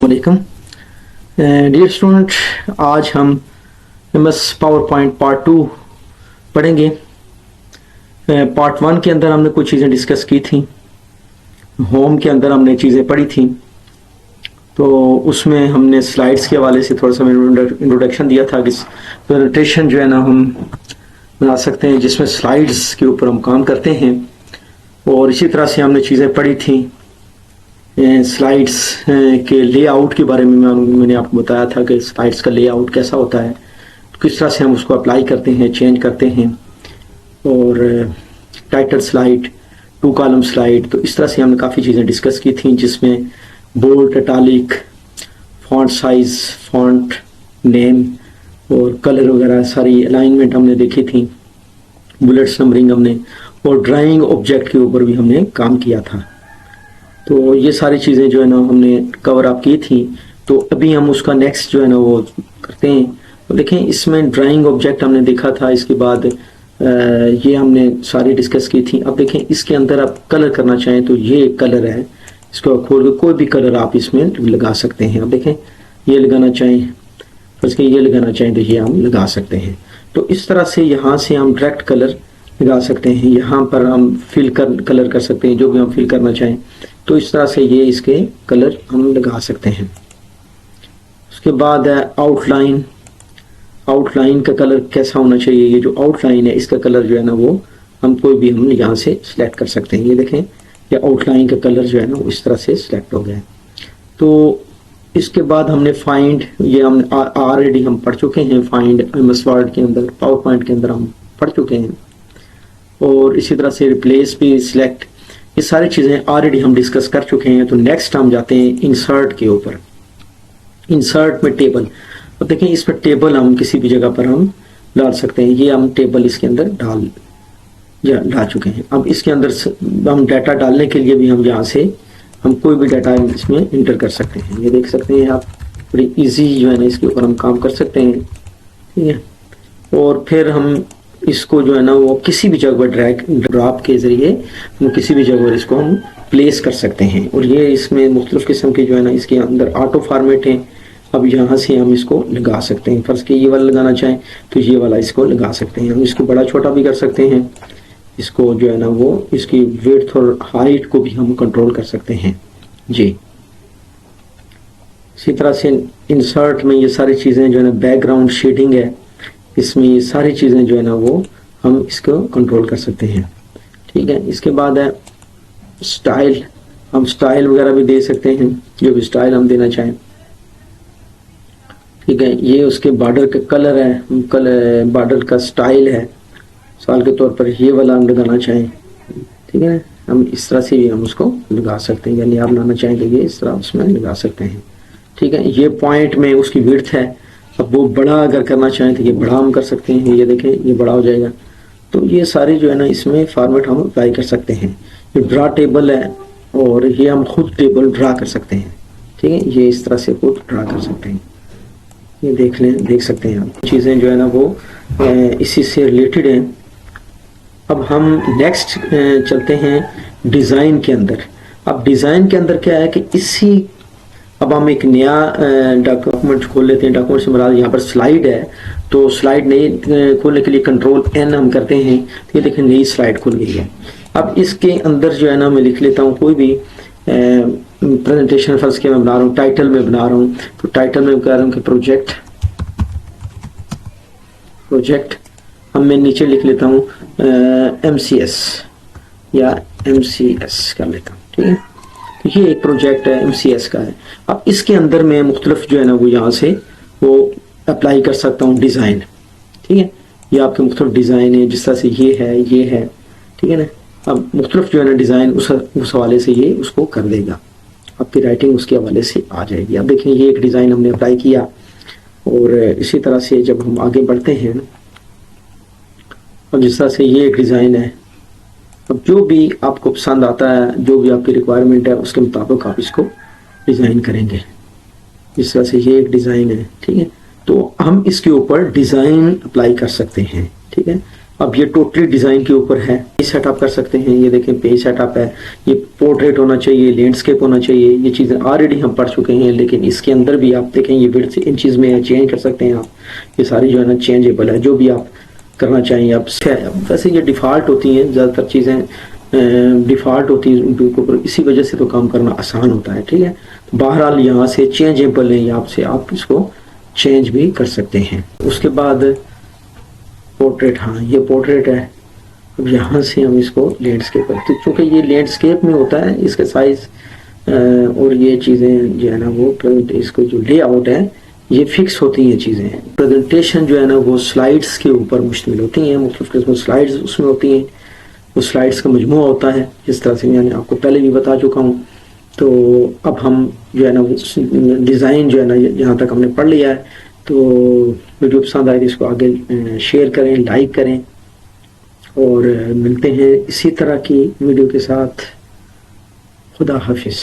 वालेकुम dear student, आज हम MS पावर पॉइंट पार्ट 2 पढ़ेंगे। पार्ट 1 के अंदर हमने कुछ चीज़ें डिस्कस की थी, होम के अंदर हमने चीज़ें पढ़ी थी, तो उसमें हमने स्लाइड्स के हवाले से थोड़ा सा इंट्रोडक्शन दिया था कि प्रेजेंटेशन जो है ना हम बना सकते हैं जिसमें स्लाइड्स के ऊपर हम काम करते हैं। और इसी तरह से हमने चीज़ें पढ़ी थी स्लाइड्स के लेआउट के बारे में। मैंने आपको बताया था कि स्लाइड्स का लेआउट कैसा होता है, किस तरह से हम उसको अप्लाई करते हैं, चेंज करते हैं। और टाइटल स्लाइड, 2 कॉलम स्लाइड, तो इस तरह से हमने काफ़ी चीज़ें डिस्कस की थी जिसमें bold, italic, font size, font name और कलर वगैरह सारी अलाइनमेंट हमने देखी थी, बुलेट्स नंबरिंग हमने, और ड्राइंग ऑब्जेक्ट के ऊपर भी हमने काम किया था। तो ये सारी चीज़ें जो है ना हमने कवर अप की थी। तो अभी हम उसका नेक्स्ट जो है ना वो करते हैं। तो देखें, इसमें ड्राइंग ऑब्जेक्ट हमने देखा था, इसके बाद ये हमने सारी डिस्कस की थी। अब देखें, इसके अंदर आप कलर करना चाहें तो ये कलर है, इसको खोल के कोई भी कलर आप इसमें लगा सकते हैं। अब देखें, ये लगाना चाहें, फर्ज के ये लगाना चाहें तो ये हम लगा सकते हैं। तो इस तरह से यहाँ से हम डायरेक्ट कलर लगा सकते हैं। यहाँ पर हम कलर कर सकते हैं, जो भी हम फिल करना चाहें। तो इस तरह से ये इसके कलर हम लगा सकते हैं। उसके बाद है आउटलाइन। आउटलाइन का कलर कैसा होना चाहिए? ये जो आउटलाइन है इसका कलर जो है ना वो हम यहाँ से सिलेक्ट कर सकते हैं। ये देखें, ये आउटलाइन का कलर जो है ना वो इस तरह से सिलेक्ट हो गया है। तो इसके बाद हमने फाइंड, ये हमने ऑलरेडी हम पढ़ चुके हैं। फाइंड MS वर्ड के अंदर, पावर पॉइंट के अंदर हम पढ़ चुके हैं। और इसी तरह से रिप्लेस भी, सिलेक्ट, ये सारी चीज़ें ऑलरेडी हम डिस्कस कर चुके हैं। तो नेक्स्ट हम जाते हैं इंसर्ट के ऊपर। इंसर्ट में टेबल। अब देखें, इस पर टेबल हम किसी भी जगह पर हम डाल सकते हैं। ये हम टेबल इसके अंदर डाल चुके हैं। अब इसके अंदर हम डाटा डालने के लिए भी हम यहाँ से हम कोई भी डाटा इसमें इंटर कर सकते हैं। ये देख सकते हैं आप, बड़ी इजी जो है ना इसके ऊपर हम काम कर सकते हैं। ठीक है, और फिर हम इसको जो है ना वो किसी भी जगह पर ड्रैग ड्रॉप के जरिए हम किसी भी जगह पर इसको हम प्लेस कर सकते हैं। और ये इसमें मुख्तलिफ किस्म के जो है ना इसके अंदर ऑटो फॉर्मेट है। अब यहाँ से हम इसको लगा सकते हैं। फर्ज के ये वाला लगाना चाहें तो ये वाला इसको लगा सकते हैं। हम इसको बड़ा छोटा भी कर सकते हैं। इसको जो है ना वो इसकी विड्थ और हाइट को भी हम कंट्रोल कर सकते हैं जी। इसी तरह से इंसर्ट में ये सारी चीज़ें जो है ना, बैकग्राउंड शेडिंग है, इसमें ये सारी चीज़ें जो है ना वो हम इसको कंट्रोल कर सकते हैं। ठीक है, इसके बाद है स्टाइल। हम स्टाइल वगैरह भी दे सकते हैं, जो भी स्टाइल हम देना चाहें। ठीक है, ये उसके बॉर्डर का कलर है, कलर बॉर्डर का स्टाइल है। साल के तौर पर ये वाला हम लगाना चाहें, ठीक है, हम इस तरह से भी हम उसको लगा सकते हैं। यानी आप लाना चाहें तो ये इस तरह उसमें लगा सकते हैं। ठीक है, ये पॉइंट में उसकी विड्थ है। अब वो बड़ा अगर करना चाहें तो ये बड़ा हम कर सकते हैं। ये देखें, ये बड़ा हो जाएगा। तो ये सारे जो है ना इसमें फॉर्मेट हम अप्लाई कर सकते हैं। ये ड्रा टेबल है और ये हम खुद टेबल ड्रा कर सकते हैं। ठीक है, ये इस तरह से खुद ड्रा कर सकते हैं। ये देख सकते हैं आप, चीज़ें जो है ना वो इसी से रिलेटेड हैं। अब हम नेक्स्ट चलते हैं डिज़ाइन के अंदर। अब डिज़ाइन के अंदर क्या है कि अब हम एक नया डॉक्यूमेंट खोल लेते हैं। डॉक्यूमेंट से मुराद यहाँ पर स्लाइड है, तो स्लाइड नई खोलने के लिए Ctrl+N हम करते हैं। तो ये देखें, नई स्लाइड खुल गई है। अब इसके अंदर जो है ना मैं लिख लेता हूँ कोई भी प्रेजेंटेशन, फर्ज के मैं बना रहा हूँ, टाइटल में बना रहा हूँ। तो टाइटल में कह रहा हूँ कि प्रोजेक्ट हम मैं नीचे लिख लेता हूँ MCS या MCS कर लेता हूँ। ठीक है, तो ये एक प्रोजेक्ट है, MCS का है। अब इसके अंदर मैं मुख्तलिफ जो है ना वो यहाँ से वो अप्लाई कर सकता हूँ डिज़ाइन। ठीक है, ये आपके मुख्तलिफ डिज़ाइन है, जिस तरह से ये है। ठीक है ना, अब मुख्तलिफ जो है ना डिज़ाइन उस हवाले से ये उसको कर देगा, आपकी राइटिंग उसके हवाले से आ जाएगी। अब देखें, ये एक डिज़ाइन हमने अप्लाई किया। और इसी तरह से जब हम आगे बढ़ते हैं, अब जिस तरह से ये एक डिज़ाइन है, अब जो भी आपको पसंद आता है, जो भी आपकी रिक्वायरमेंट है, उसके मुताबिक आप इसको डिज़ाइन करेंगे। इस तरह से ये एक डिज़ाइन है। ठीक है, तो हम इसके ऊपर डिज़ाइन अप्लाई कर सकते हैं। ठीक है, अब ये टोटली डिज़ाइन के ऊपर है। ये सेटअप कर सकते हैं, ये देखें पेज सेटअप है, ये पोर्ट्रेट होना चाहिए, लैंडस्केप होना चाहिए, ये चीज़ें ऑलरेडी हम पढ़ चुके हैं। लेकिन इसके अंदर भी आप देखें ये विड्थ इन चीज़ में चेंज कर सकते हैं आप, ये सारी जो है ना चेंजेबल है, जो भी आप करना चाहिए आप। वैसे ये डिफ़ॉल्ट होती हैं, ज़्यादातर चीज़ें डिफ़ॉल्ट होती है उनके ऊपर, इसी वजह से तो काम करना आसान होता है, ठीक है। तो बहरहाल यहाँ से चेंजेबल है, यहाँ से आप इसको चेंज भी कर सकते हैं। उसके बाद पोर्ट्रेट, हाँ ये पोर्ट्रेट है। अब यहाँ से हम इसको लैंडस्केप करते हैं, चूँकि ये लैंडस्केप में होता है, इसका साइज और ये चीज़ें जो है ना वो इसको जो लेआउट है ये फिक्स होती हैं चीज़ें। प्रेजेंटेशन जो है ना वो स्लाइड्स के ऊपर मुश्तमिल होती हैं, मुख्तलिफ किस्म स्लाइड्स उसमें होती हैं, वो स्लाइड्स का मजमूआ होता है, जिस तरह से मैंने आपको पहले भी बता चुका हूँ। तो अब हम जो है ना डिज़ाइन जो है ना यहाँ तक हमने पढ़ लिया है। तो वीडियो पसंद आए तो इसको आगे शेयर करें, लाइक करें, और मिलते हैं इसी तरह की वीडियो के साथ। खुदा हाफिज़।